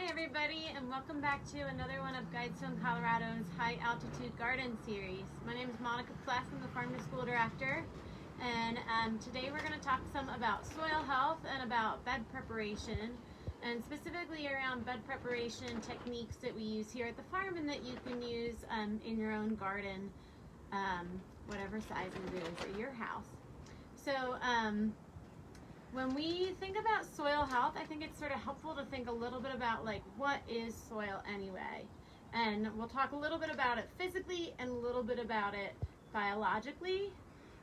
everybody, and welcome back to another one of Guidestone, Colorado's High Altitude Garden Series. My name is Monica Pless. I'm the Farm to School Director, and today we're going to talk some about soil health and about bed preparation, and specifically around bed preparation techniques that we use here at the farm and that you can use in your own garden, whatever size it is at your house. So when we think about soil health, I think it's sort of helpful to think a little bit about like, what is soil anyway? And we'll talk a little bit about it physically and a little bit about it biologically,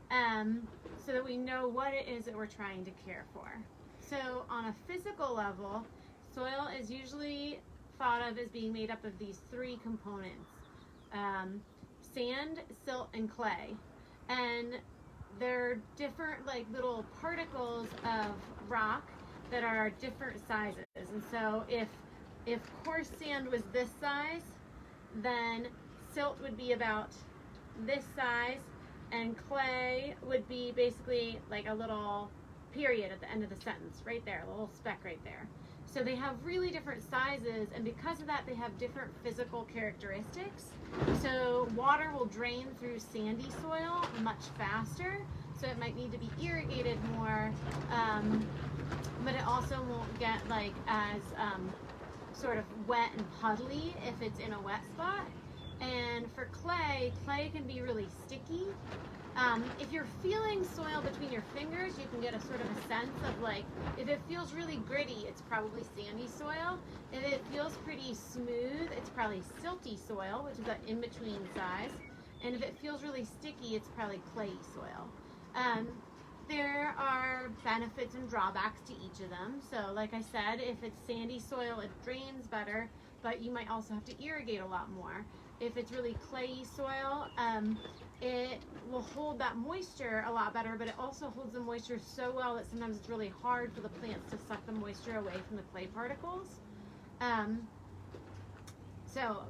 so that we know what it is that we're trying to care for. So on a physical level, soil is usually thought of as being made up of these three components: sand, silt, and clay. And they're different, like little particles of rock that are different sizes. And so if coarse sand was this size, then silt would be about this size, and clay would be basically like a little period at the end of the sentence, right there, a little speck right there. So they have really different sizes, and because of that, they have different physical characteristics. So water will drain through sandy soil much faster, so it might need to be irrigated more, but it also won't get like as sort of wet and puddly if it's in a wet spot. And for clay can be really sticky. If you're feeling soil between your fingers, you can get a sort of a sense of like, if it feels really gritty, it's probably sandy soil. If it feels pretty smooth, it's probably silty soil, which is that in-between size. And if it feels really sticky, it's probably clayey soil. There are benefits and drawbacks to each of them. So like I said, if it's sandy soil, it drains better, but you might also have to irrigate a lot more. If it's really clayey soil, it will hold that moisture a lot better, but it also holds the moisture so well that sometimes it's really hard for the plants to suck the moisture away from the clay particles.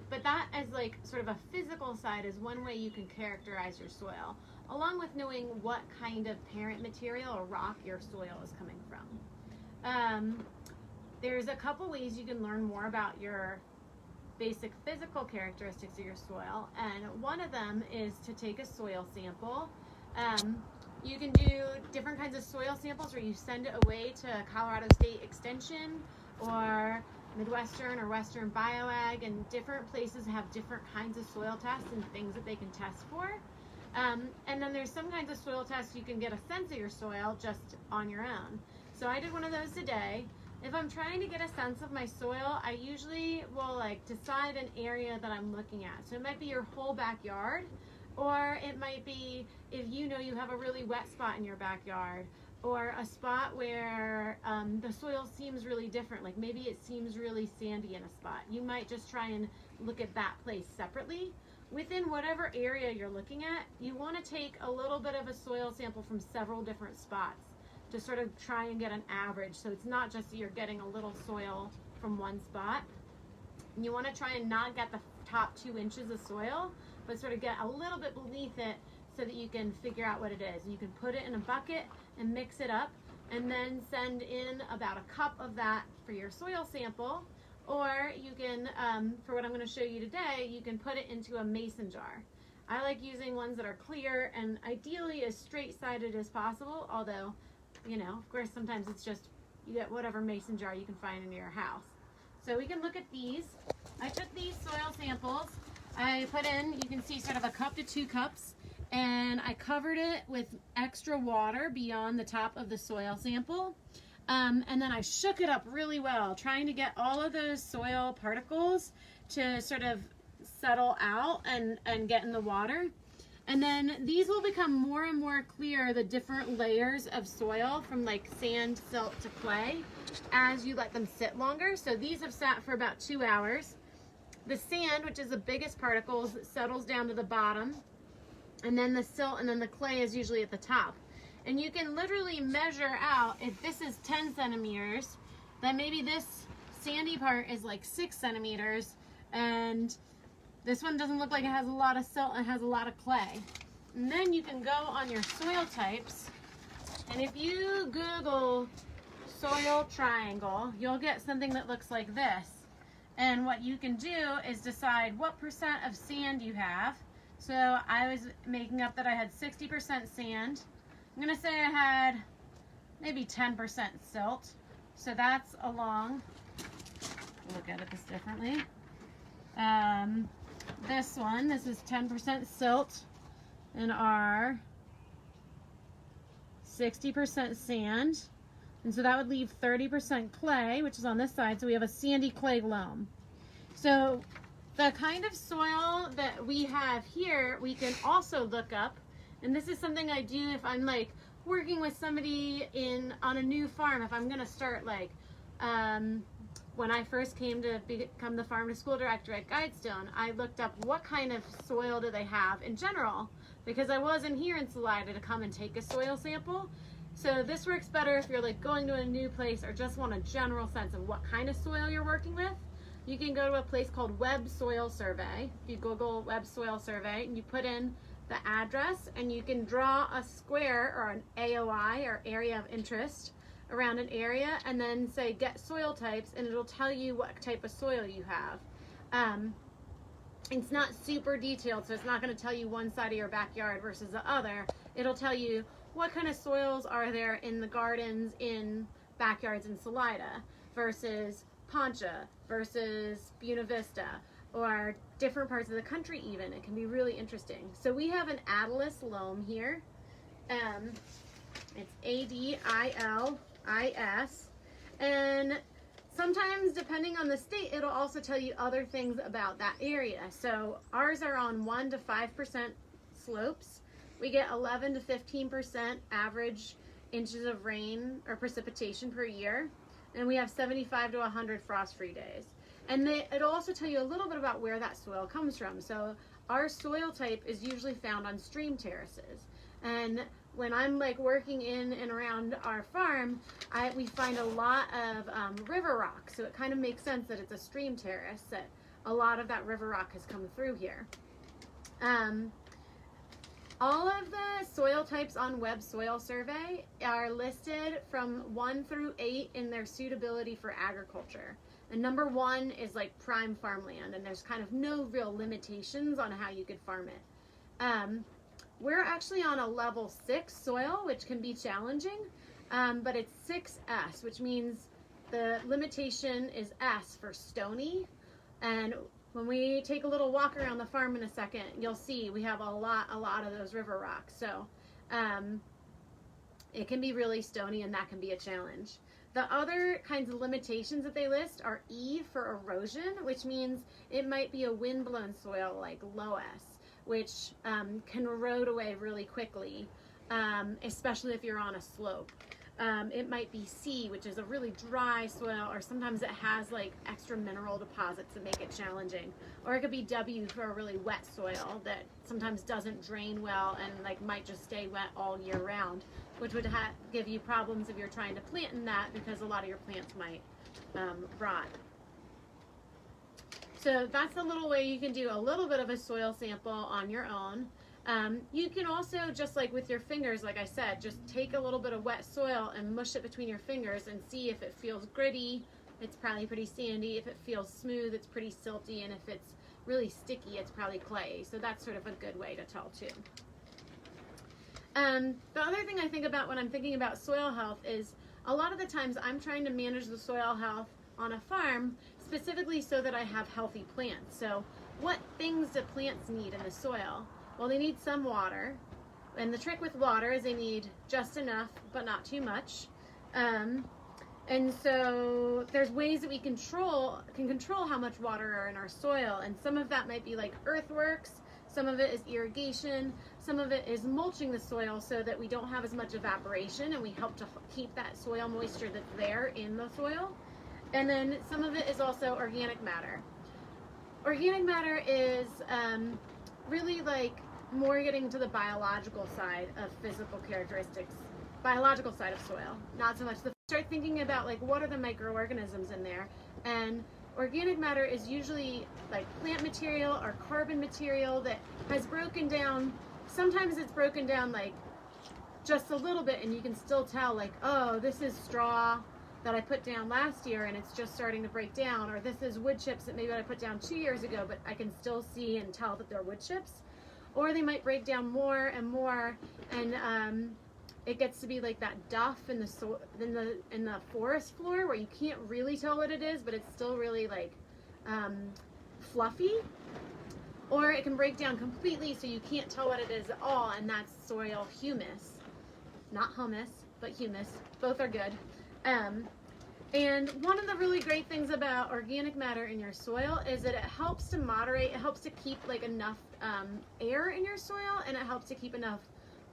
But that as like sort of a physical side is one way you can characterize your soil, along with knowing what kind of parent material or rock your soil is coming from. There's a couple ways you can learn more about your basic physical characteristics of your soil, and one of them is to take a soil sample. You can do different kinds of soil samples where you send it away to Colorado State Extension or Midwestern or Western Bioag, and different places have different kinds of soil tests and things that they can test for. And then there's some kinds of soil tests you can get a sense of your soil just on your own. So I did one of those today. If I'm trying to get a sense of my soil, I usually will like decide an area that I'm looking at. So it might be your whole backyard, or it might be if you know you have a really wet spot in your backyard, or a spot where the soil seems really different, like maybe it seems really sandy in a spot. You might just try and look at that place separately. Within whatever area you're looking at, you want to take a little bit of a soil sample from several different spots to sort of try and get an average. So it's not just that you're getting a little soil from one spot. And you want to try and not get the top 2 inches of soil, but sort of get a little bit beneath it so that you can figure out what it is. You can put it in a bucket and mix it up, and then send in about a cup of that for your soil sample. Or you can, for what I'm going to show you today, you can put it into a mason jar. I like using ones that are clear and ideally as straight-sided as possible, although, you know, of course, sometimes it's just, you get whatever mason jar you can find in your house. So we can look at these. I took these soil samples. I put in, you can see sort of a cup to 2 cups, and I covered it with extra water beyond the top of the soil sample. And then I shook it up really well, trying to get all of those soil particles to sort of settle out and get in the water. And then these will become more and more clear, the different layers of soil from like sand, silt to clay, as you let them sit longer. So these have sat for about 2 hours. The sand, which is the biggest particles, settles down to the bottom. And then the silt and then the clay is usually at the top. And you can literally measure out, if this is 10 centimeters, then maybe this sandy part is like 6 centimeters, and this one doesn't look like it has a lot of silt, it has a lot of clay. And then you can go on your soil types, and if you Google soil triangle, you'll get something that looks like this. And what you can do is decide what percent of sand you have. So I was making up that I had 60% sand. I'm gonna say I had maybe 10% silt. So that's along, look at it this differently. This is 10% silt and our 60% sand. And so that would leave 30% clay, which is on this side. So we have a sandy clay loam. So the kind of soil that we have here, we can also look up. And this is something I do if I'm like working with somebody on a new farm. If I'm gonna start like, when I first came to become the farm to school director at Guidestone, I looked up what kind of soil do they have in general, because I wasn't here in Salida to come and take a soil sample. So this works better if you're like going to a new place or just want a general sense of what kind of soil you're working with. You can go to a place called Web Soil Survey. If you Google Web Soil Survey and you put in the address, and you can draw a square or an AOI or area of interest around an area, and then say get soil types, and it'll tell you what type of soil you have. It's not super detailed, so it's not going to tell you one side of your backyard versus the other. It'll tell you what kind of soils are there in the gardens in backyards in Salida versus Poncha versus Buena Vista, or different parts of the country even. It can be really interesting. So we have an Adilis loam here. It's ADILIS. And sometimes, depending on the state, it'll also tell you other things about that area. So ours are on 1 to 5% slopes. We get 11 to 15% average inches of rain or precipitation per year. And we have 75 to 100 frost-free days. And it'll also tell you a little bit about where that soil comes from. So our soil type is usually found on stream terraces. And when I'm like working in and around our farm, we find a lot of river rock. So it kind of makes sense that it's a stream terrace, that a lot of that river rock has come through here. All of the soil types on Web Soil Survey are listed from 1 through 8 in their suitability for agriculture. And number 1 is like prime farmland, and there's kind of no real limitations on how you could farm it. We're actually on a level 6 soil, which can be challenging, but it's 6S, which means the limitation is S for stony. And when we take a little walk around the farm in a second, you'll see we have a lot of those river rocks. So it can be really stony, and that can be a challenge. The other kinds of limitations that they list are E for erosion, which means it might be a wind-blown soil like loess, which can erode away really quickly, especially if you're on a slope. It might be C, which is a really dry soil, or sometimes it has like extra mineral deposits that make it challenging. Or it could be W for a really wet soil that sometimes doesn't drain well and like might just stay wet all year round, which would give you problems if you're trying to plant in that, because a lot of your plants might rot. So that's a little way you can do a little bit of a soil sample on your own. You can also, just like with your fingers, like I said, just take a little bit of wet soil and mush it between your fingers and see if it feels gritty, it's probably pretty sandy. If it feels smooth, it's pretty silty. And if it's really sticky, it's probably clay. So that's sort of a good way to tell too. The other thing I think about when I'm thinking about soil health is a lot of the times I'm trying to manage the soil health on a farm specifically so that I have healthy plants. So what things do plants need in the soil? Well, they need some water, and the trick with water is they need just enough but not too much. And so there's ways that we can control how much water are in our soil, and some of that might be like earthworks, some of it is irrigation, some of it is mulching the soil so that we don't have as much evaporation and we help to keep that soil moisture that's there in the soil. And then some of it is also organic matter. Organic matter is really like more getting to the biological side of physical characteristics, biological side of soil, not so much the start thinking about like what are the microorganisms in there. And organic matter is usually like plant material or carbon material that has broken down. Sometimes it's broken down like just a little bit and you can still tell like, oh, this is straw, that I put down last year and it's just starting to break down, or this is wood chips that maybe I put down 2 years ago, but I can still see and tell that they're wood chips. Or they might break down more and more, and it gets to be like that duff in the forest floor where you can't really tell what it is, but it's still really like fluffy. Or it can break down completely so you can't tell what it is at all, and that's soil humus. Not hummus, but humus. Both are good. And one of the really great things about organic matter in your soil is that it helps to moderate, it helps to keep like enough air in your soil, and it helps to keep enough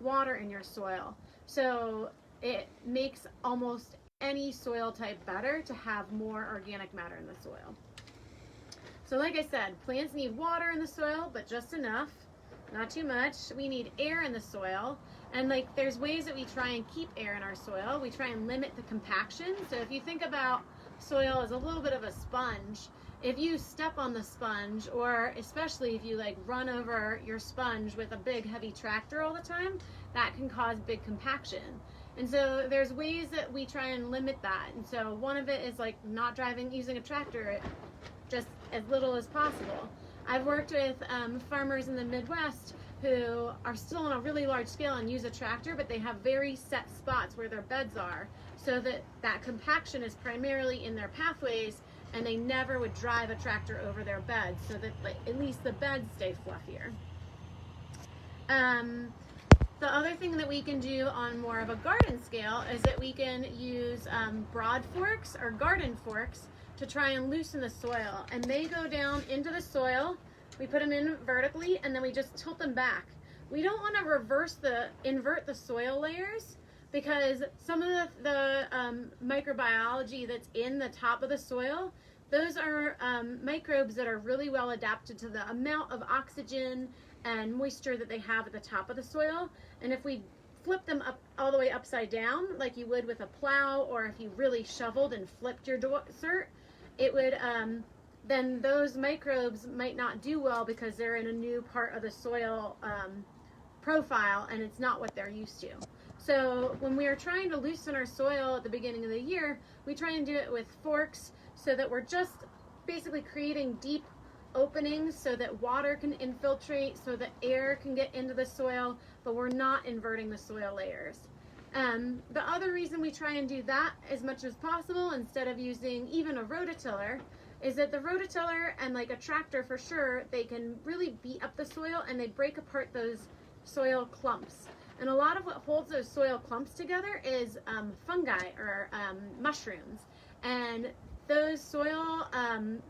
water in your soil. So it makes almost any soil type better to have more organic matter in the soil. So like I said, plants need water in the soil, but just enough, not too much. We need air in the soil. And like there's ways that we try and keep air in our soil. We try and limit the compaction. So if you think about soil as a little bit of a sponge, if you step on the sponge, or especially if you like run over your sponge with a big heavy tractor all the time, that can cause big compaction. And so there's ways that we try and limit that. And so one of it is like not using a tractor just as little as possible. I've worked with farmers in the Midwest who are still on a really large scale and use a tractor, but they have very set spots where their beds are, so that compaction is primarily in their pathways, and they never would drive a tractor over their beds, so that like, at least the beds stay fluffier. The other thing that we can do on more of a garden scale is that we can use broad forks or garden forks to try and loosen the soil, and they go down into the soil. We put them in vertically, and then we just tilt them back. We don't want to invert the soil layers, because some of the microbiology that's in the top of the soil, those are microbes that are really well adapted to the amount of oxygen and moisture that they have at the top of the soil. And if we flip them up all the way upside down, like you would with a plow, or if you really shoveled and flipped your dirt, it would then those microbes might not do well because they're in a new part of the soil profile, and it's not what they're used to. So when we are trying to loosen our soil at the beginning of the year, we try and do it with forks, so that we're just basically creating deep openings so that water can infiltrate, so that air can get into the soil, but we're not inverting the soil layers. The other reason we try and do that as much as possible instead of using even a rototiller is that the rototiller and like a tractor, for sure, they can really beat up the soil and they break apart those soil clumps. And a lot of what holds those soil clumps together is fungi or mushrooms. And those soil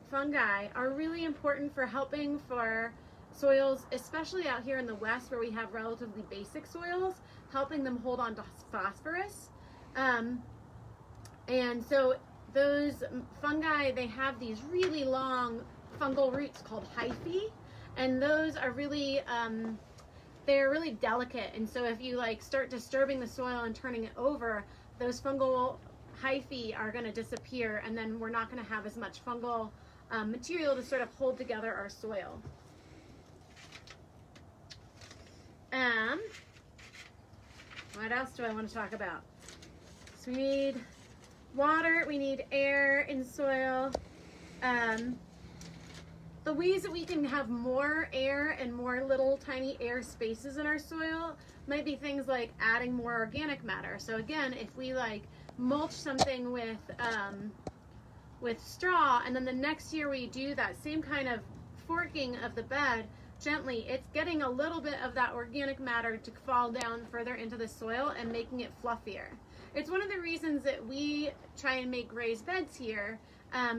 fungi are really important for helping for soils, especially out here in the West where we have relatively basic soils, helping them hold on to phosphorus. And so those fungi, they have these really long fungal roots called hyphae, and those are really, they're really delicate. And so if you like start disturbing the soil and turning it over, those fungal hyphae are going to disappear, and then we're not going to have as much fungal material to sort of hold together our soil. What else do I want to talk about? So we need water, we need air in soil. The ways that we can have more air and more little tiny air spaces in our soil might be things like adding more organic matter. So again, if we like mulch something with straw, and then the next year we do that same kind of forking of the bed gently, it's getting a little bit of that organic matter to fall down further into the soil and making it fluffier. It's one of the reasons that we try and make raised beds here,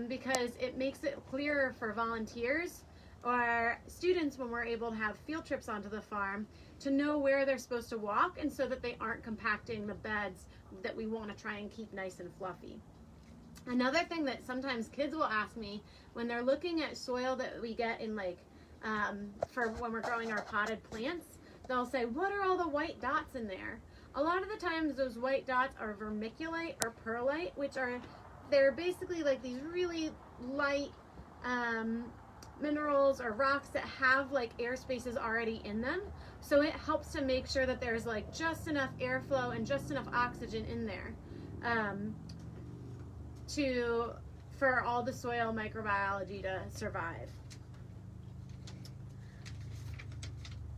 because it makes it clearer for volunteers or students when we're able to have field trips onto the farm to know where they're supposed to walk, and so that they aren't compacting the beds that we want to try and keep nice and fluffy. Another thing that sometimes kids will ask me when they're looking at soil that we get in like for when we're growing our potted plants, they'll say, what are all the white dots in there? A lot of the times those white dots are vermiculite or perlite, which they're basically like these really light minerals or rocks that have like air spaces already in them. So it helps to make sure that there's like just enough airflow and just enough oxygen in there. for all the soil microbiology to survive.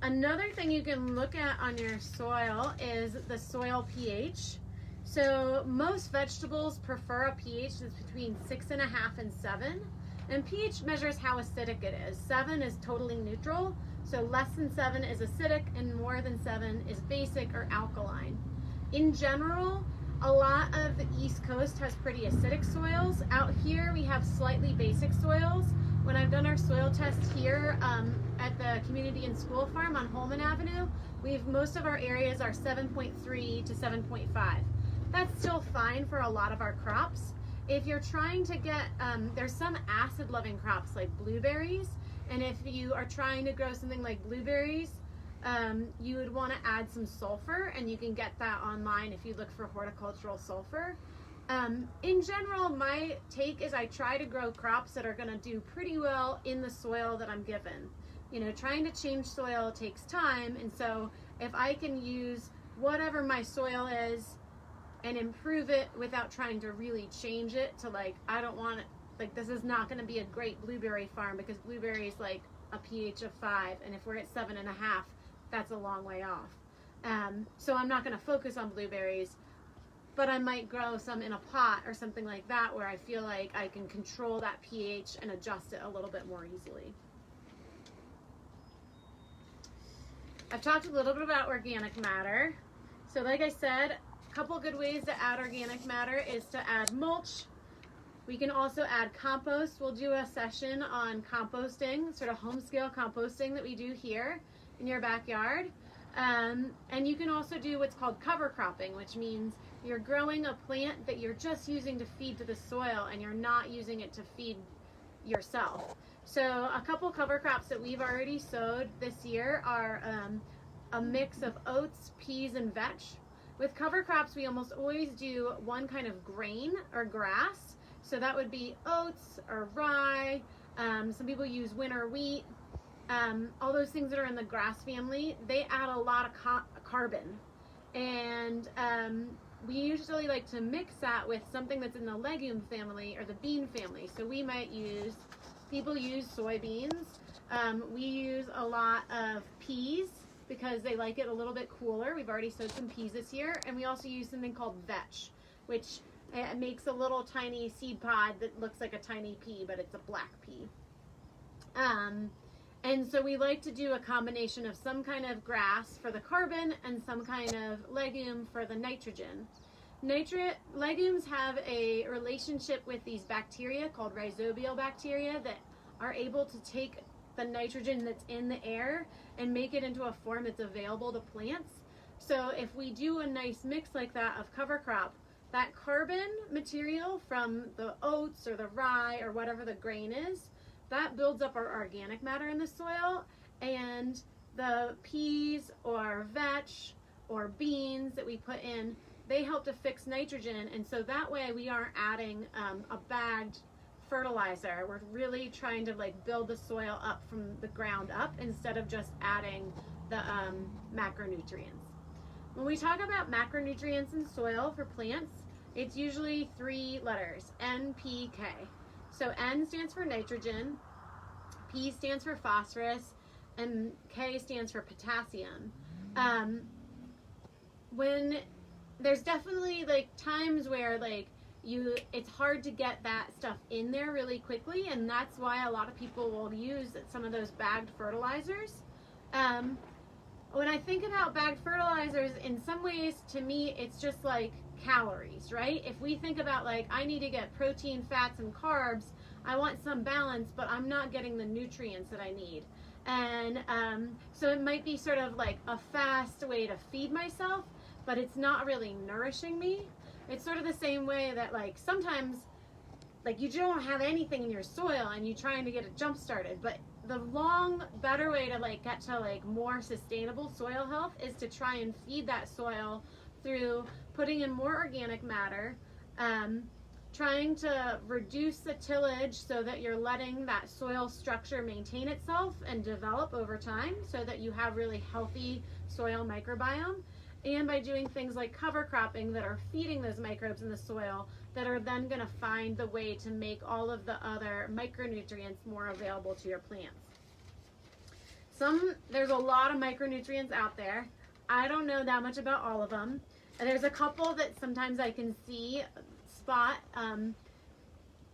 Another thing you can look at on your soil is the soil pH. So most vegetables prefer a pH that's between 6.5 and 7. And pH measures how acidic it is. 7 is totally neutral, so less than 7 is acidic and more than 7 is basic or alkaline. In general, a lot of the East Coast has pretty acidic soils. Out here we have slightly basic soils. When I've done our soil test here at the community and school farm on Holman Avenue, most of our areas are 7.3 to 7.5. That's still fine for a lot of our crops. If you're trying to get, there's some acid-loving crops like blueberries, and if you are trying to grow something like blueberries, you would want to add some sulfur, and you can get that online if you look for horticultural sulfur. In general, my take is I try to grow crops that are going to do pretty well in the soil that I'm given. You know, trying to change soil takes time, and so if I can use whatever my soil is and improve it without trying to really change it to, like, I don't want it, like, this is not going to be a great blueberry farm because blueberry is like a pH of 5, and if we're at 7.5, that's a long way off. So I'm not going to focus on blueberries, but I might grow some in a pot or something like that where I feel like I can control that pH and adjust it a little bit more easily. I've talked a little bit about organic matter. So like I said, a couple good ways to add organic matter is to add mulch. We can also add compost. We'll do a session on composting, sort of home scale composting that we do here in your backyard. And you can also do what's called cover cropping, which means you're growing a plant that you're just using to feed to the soil and you're not using it to feed yourself. So a couple cover crops that we've already sowed this year are a mix of oats, peas, and vetch. With cover crops, we almost always do one kind of grain or grass. So that would be oats or rye. Some people use winter wheat. All those things that are in the grass family, they add a lot of carbon. And we usually like to mix that with something that's in the legume family or the bean family. So we might use, people use soybeans. We use a lot of peas because they like it a little bit cooler. We've already sowed some peas this year. And we also use something called vetch, which makes a little tiny seed pod that looks like a tiny pea, but it's a black pea. And so we like to do a combination of some kind of grass for the carbon and some kind of legume for the nitrogen. Legumes have a relationship with these bacteria called rhizobial bacteria that are able to take the nitrogen that's in the air and make it into a form that's available to plants. So if we do a nice mix like that of cover crop, that carbon material from the oats or the rye or whatever the grain is, that builds up our organic matter in the soil, and the peas or vetch or beans that we put in, they help to fix nitrogen, and so that way we aren't adding a bagged fertilizer. We're really trying to like build the soil up from the ground up instead of just adding the macronutrients. When we talk about macronutrients in soil for plants, it's usually 3 letters, NPK. So N stands for nitrogen, P stands for phosphorus, and K stands for potassium. When there's definitely like times where like it's hard to get that stuff in there really quickly, and that's why a lot of people will use some of those bagged fertilizers. When I think about bagged fertilizers, in some ways, to me, it's just like calories, right? If we think about like, I need to get protein, fats, and carbs, I want some balance, but I'm not getting the nutrients that I need. And so it might be sort of like a fast way to feed myself, but it's not really nourishing me. It's sort of the same way that like sometimes like you don't have anything in your soil and you're trying to get it jump started, but the better way to like get to like more sustainable soil health is to try and feed that soil through putting in more organic matter, trying to reduce the tillage so that you're letting that soil structure maintain itself and develop over time so that you have really healthy soil microbiome. and by doing things like cover cropping that are feeding those microbes in the soil that are then going to find the way to make all of the other micronutrients more available to your plants. There's a lot of micronutrients out there. I don't know that much about all of them. And there's a couple that sometimes I can spot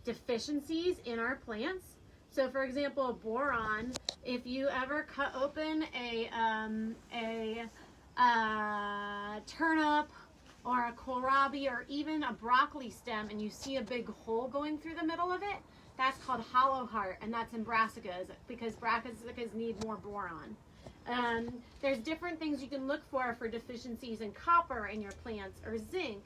deficiencies in our plants. So for example, boron, if you ever cut open a turnip or a kohlrabi or even a broccoli stem and you see a big hole going through the middle of it, that's called hollow heart, and that's in brassicas because brassicas need more boron. There's different things you can look for deficiencies in copper in your plants or zinc.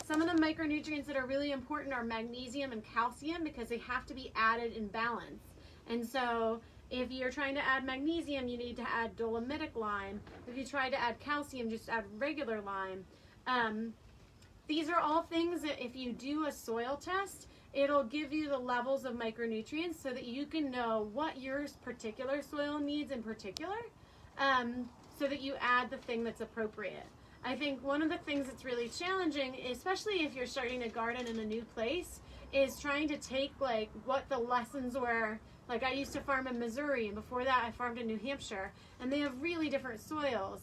Some of the micronutrients that are really important are magnesium and calcium because they have to be added in balance. And so if you're trying to add magnesium, you need to add dolomitic lime. If you try to add calcium, just add regular lime. These are all things that if you do a soil test, it'll give you the levels of micronutrients so that you can know what your particular soil needs in particular, so that you add the thing that's appropriate. I think one of the things that's really challenging, especially if you're starting to garden in a new place, is trying to take like what the lessons were. Like I used to farm in Missouri, and before that I farmed in New Hampshire, and they have really different soils.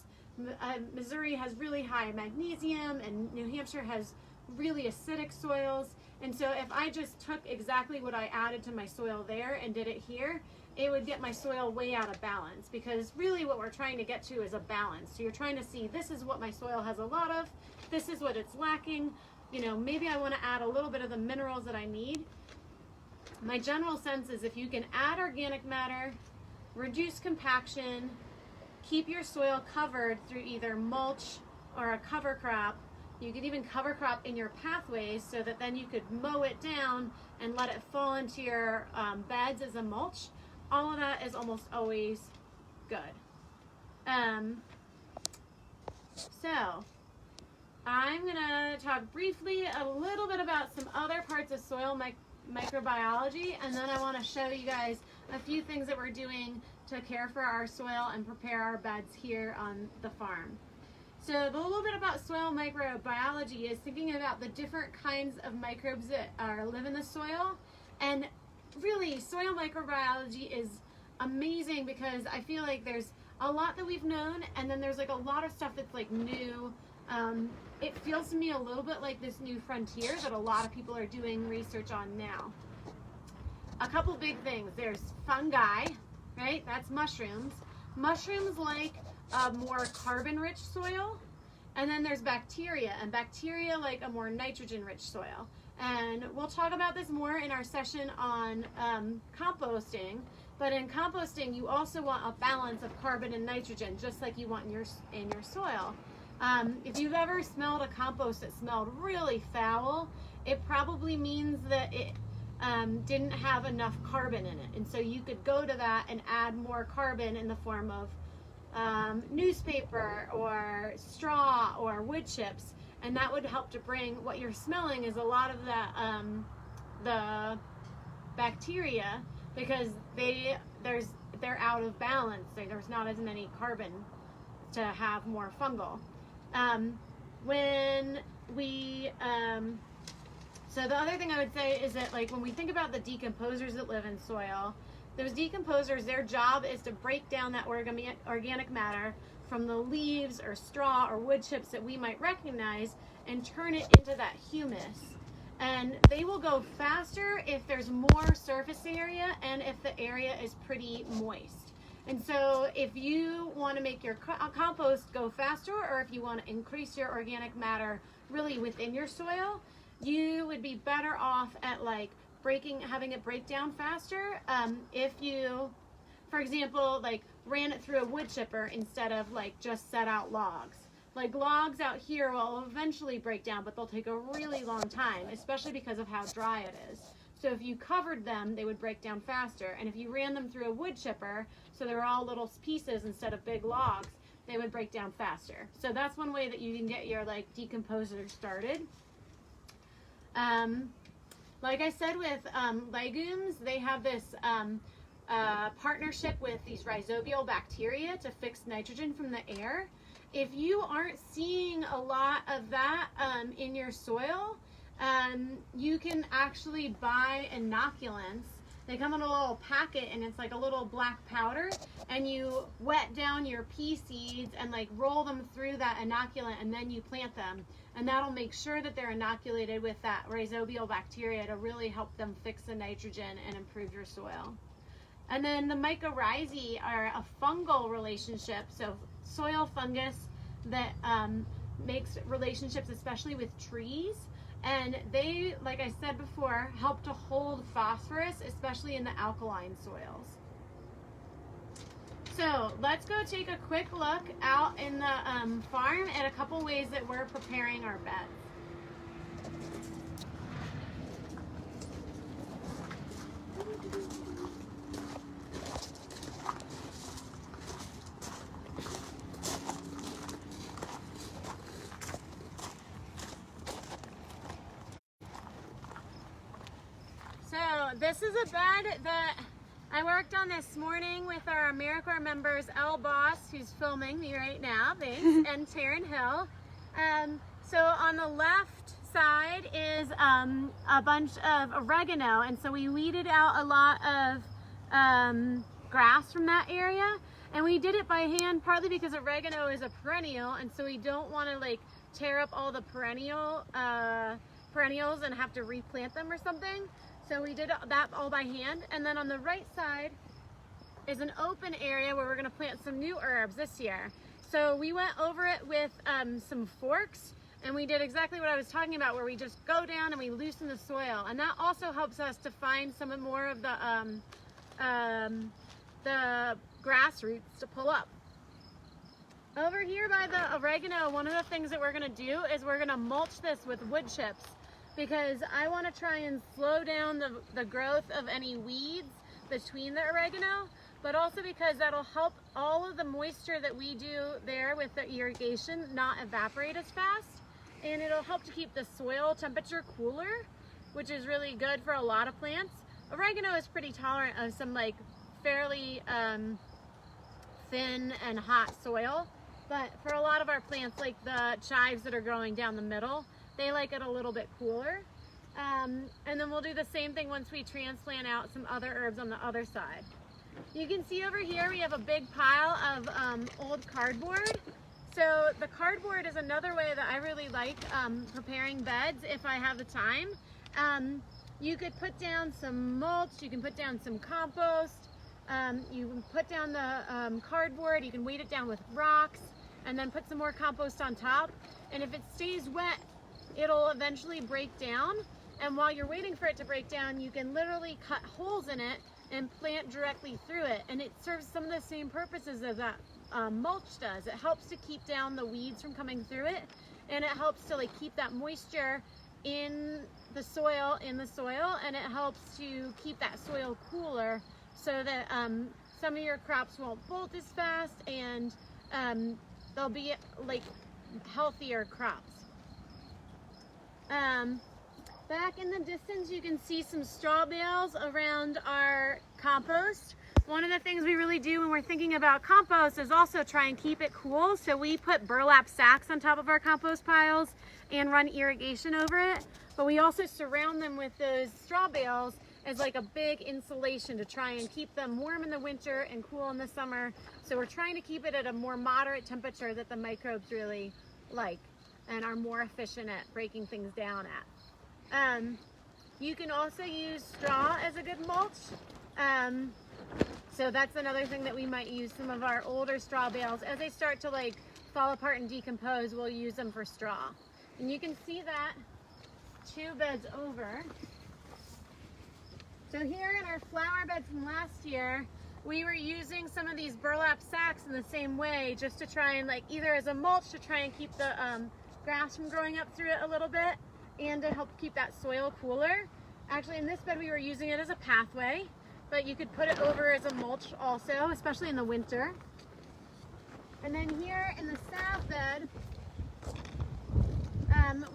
Missouri has really high magnesium, and New Hampshire has really acidic soils. And so if I just took exactly what I added to my soil there and did it here, it would get my soil way out of balance, because really what we're trying to get to is a balance. So you're trying to see, this is what my soil has a lot of, this is what it's lacking. You know, maybe I want to add a little bit of the minerals that I need. My general sense is if you can add organic matter, reduce compaction, keep your soil covered through either mulch or a cover crop. You could even cover crop in your pathways so that then you could mow it down and let it fall into your beds as a mulch. All of that is almost always good. So I'm going to talk briefly a little bit about some other parts of soil microbiology, and then I want to show you guys a few things that we're doing to care for our soil and prepare our beds here on the farm. So a little bit about soil microbiology is thinking about the different kinds of microbes that live in the soil. And really, soil microbiology is amazing because I feel like there's a lot that we've known, and then there's like a lot of stuff that's like new. It feels to me a little bit like this new frontier that a lot of people are doing research on now. A couple big things. There's fungi, right? That's mushrooms. Mushrooms like a more carbon-rich soil. And then there's bacteria, and bacteria like a more nitrogen-rich soil. And we'll talk about this more in our session on composting. But in composting, you also want a balance of carbon and nitrogen, just like you want in your soil. If you've ever smelled a compost that smelled really foul, it probably means that it didn't have enough carbon in it. And so you could go to that and add more carbon in the form of newspaper or straw or wood chips, and that would help to bring what you're smelling is a lot of the bacteria, because they're out of balance. There's not as many carbon to have more fungal. So the other thing I would say is that, like, when we think about the decomposers that live in soil, those decomposers, their job is to break down that organic matter from the leaves or straw or wood chips that we might recognize and turn it into that humus. And they will go faster if there's more surface area and if the area is pretty moist. And so if you want to make your compost go faster, or if you want to increase your organic matter really within your soil, you would be better off at like having it break down faster if you, for example, like ran it through a wood chipper instead of like just set out logs. Like logs out here will eventually break down, but they'll take a really long time, especially because of how dry it is. So if you covered them, they would break down faster. And if you ran them through a wood chipper, so they're all little pieces instead of big logs, they would break down faster. So that's one way that you can get your like decomposer started. Like I said with legumes, they have this partnership with these rhizobial bacteria to fix nitrogen from the air. If you aren't seeing a lot of that in your soil, you can actually buy inoculants. They come in a little packet and it's like a little black powder, and you wet down your pea seeds and like roll them through that inoculant, and then you plant them, and that'll make sure that they're inoculated with that rhizobial bacteria to really help them fix the nitrogen and improve your soil. And then the mycorrhizae are a fungal relationship, so soil fungus that makes relationships especially with trees. And they, like I said before, help to hold phosphorus, especially in the alkaline soils. So let's go take a quick look out in the farm at a couple ways that we're preparing our beds. So this is a bed that I worked on this morning with our AmeriCorps members, Elle Boss, who's filming me right now, thanks, and Taryn Hill. So on the left side is a bunch of oregano, and so we weeded out a lot of grass from that area, and we did it by hand partly because oregano is a perennial, and so we don't want to like tear up all the perennials and have to replant them or something. So we did that all by hand. And then on the right side is an open area where we're going to plant some new herbs this year. So we went over it with some forks, and we did exactly what I was talking about, where we just go down and we loosen the soil. And that also helps us to find some more of the grass roots to pull up. Over here by the oregano, one of the things that we're going to do is we're going to mulch this with wood chips, because I want to try and slow down the growth of any weeds between the oregano, but also because that'll help all of the moisture that we do there with the irrigation not evaporate as fast, and it'll help to keep the soil temperature cooler, which is really good for a lot of plants. Oregano is pretty tolerant of some like fairly thin and hot soil, but for a lot of our plants, like the chives that are growing down the middle, they like it a little bit cooler. And then we'll do the same thing once we transplant out some other herbs on the other side. You can see over here we have a big pile of old cardboard. So the cardboard is another way that I really like preparing beds if I have the time. You could put down some mulch, you can put down some compost, you can put down the cardboard, you can weight it down with rocks, and then put some more compost on top. And if it stays wet, it'll eventually break down, and while you're waiting for it to break down, you can literally cut holes in it and plant directly through it, and it serves some of the same purposes as that mulch does. It helps to keep down the weeds from coming through it, and it helps to like keep that moisture in the soil, and it helps to keep that soil cooler so that some of your crops won't bolt as fast, and they'll be like healthier crops. Back in the distance, you can see some straw bales around our compost. One of the things we really do when we're thinking about compost is also try and keep it cool. So we put burlap sacks on top of our compost piles and run irrigation over it. But we also surround them with those straw bales as like a big insulation to try and keep them warm in the winter and cool in the summer. So we're trying to keep it at a more moderate temperature that the microbes really like and are more efficient at breaking things down at. You can also use straw as a good mulch. So that's another thing that we might use some of our older straw bales. As they start to like fall apart and decompose, we'll use them for straw. And you can see that 2 beds over. So here in our flower bed from last year, we were using some of these burlap sacks in the same way, just to try and like either as a mulch to try and keep the grass from growing up through it a little bit, and to help keep that soil cooler. Actually, in this bed we were using it as a pathway, but you could put it over as a mulch also, especially in the winter. And then here in the salve bed,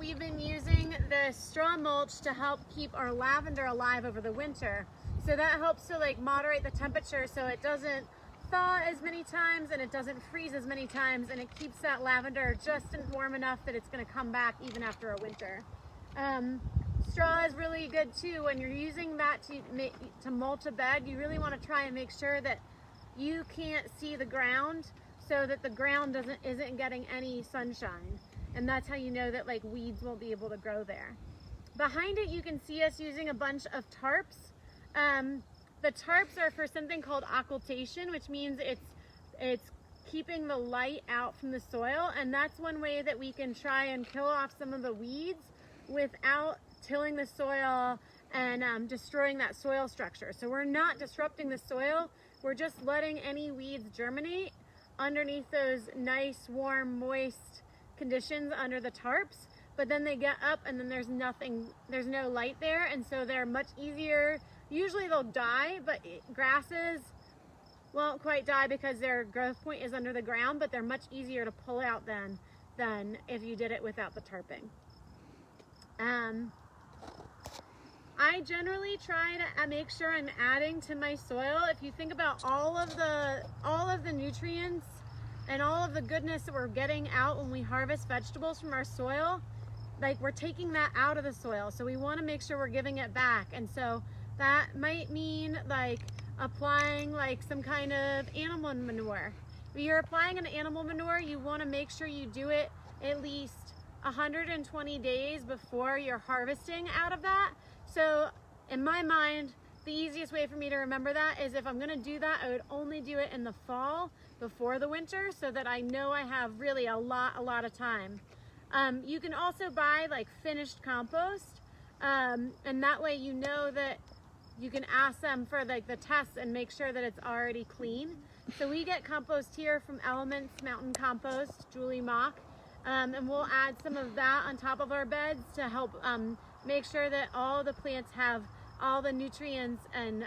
we've been using the straw mulch to help keep our lavender alive over the winter. So that helps to like moderate the temperature so it doesn't thaw as many times and it doesn't freeze as many times, and it keeps that lavender just warm enough that it's going to come back even after a winter. Straw is really good too. When you're using that to mulch a bed, you really want to try and make sure that you can't see the ground, so that the ground isn't getting any sunshine, and that's how you know that like weeds won't be able to grow there. Behind it, you can see us using a bunch of tarps. The tarps are for something called occultation, which means it's keeping the light out from the soil, and that's one way that we can try and kill off some of the weeds without tilling the soil and destroying that soil structure. So we're not disrupting the soil, we're just letting any weeds germinate underneath those nice, warm, moist conditions under the tarps, but then they get up and then there's no light there, and so they're much easier. Usually they'll die, but grasses won't quite die because their growth point is under the ground, but they're much easier to pull out than if you did it without the tarping. I generally try to make sure I'm adding to my soil. If you think about all of the nutrients and all of the goodness that we're getting out when we harvest vegetables from our soil, like we're taking that out of the soil. So we want to make sure we're giving it back. And so that might mean like applying like some kind of animal manure. When you're applying an animal manure, you want to make sure you do it at least 120 days before you're harvesting out of that. So in my mind, the easiest way for me to remember that is if I'm going to do that, I would only do it in the fall before the winter, so that I know I have really a lot of time. You can also buy like finished compost, and that way you know that you can ask them for like the tests and make sure that it's already clean. So we get compost here from Elements Mountain Compost, Julie Mock, and we'll add some of that on top of our beds to help make sure that all the plants have all the nutrients and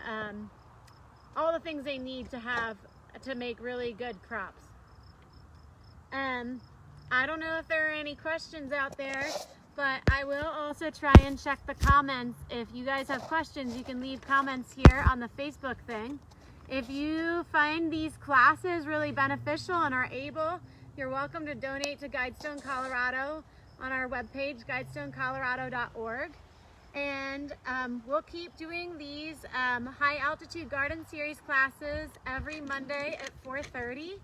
all the things they need to have to make really good crops. I don't know if there are any questions out there, but I will also try and check the comments. If you guys have questions, you can leave comments here on the Facebook thing. If you find these classes really beneficial and are able, you're welcome to donate to Guidestone Colorado on our webpage, guidestonecolorado.org. And we'll keep doing these high altitude garden series classes every Monday at 4:30.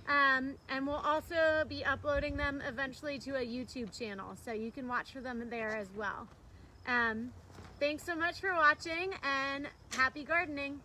And we'll also be uploading them eventually to a YouTube channel, so you can watch for them there as well. Thanks so much for watching, and happy gardening.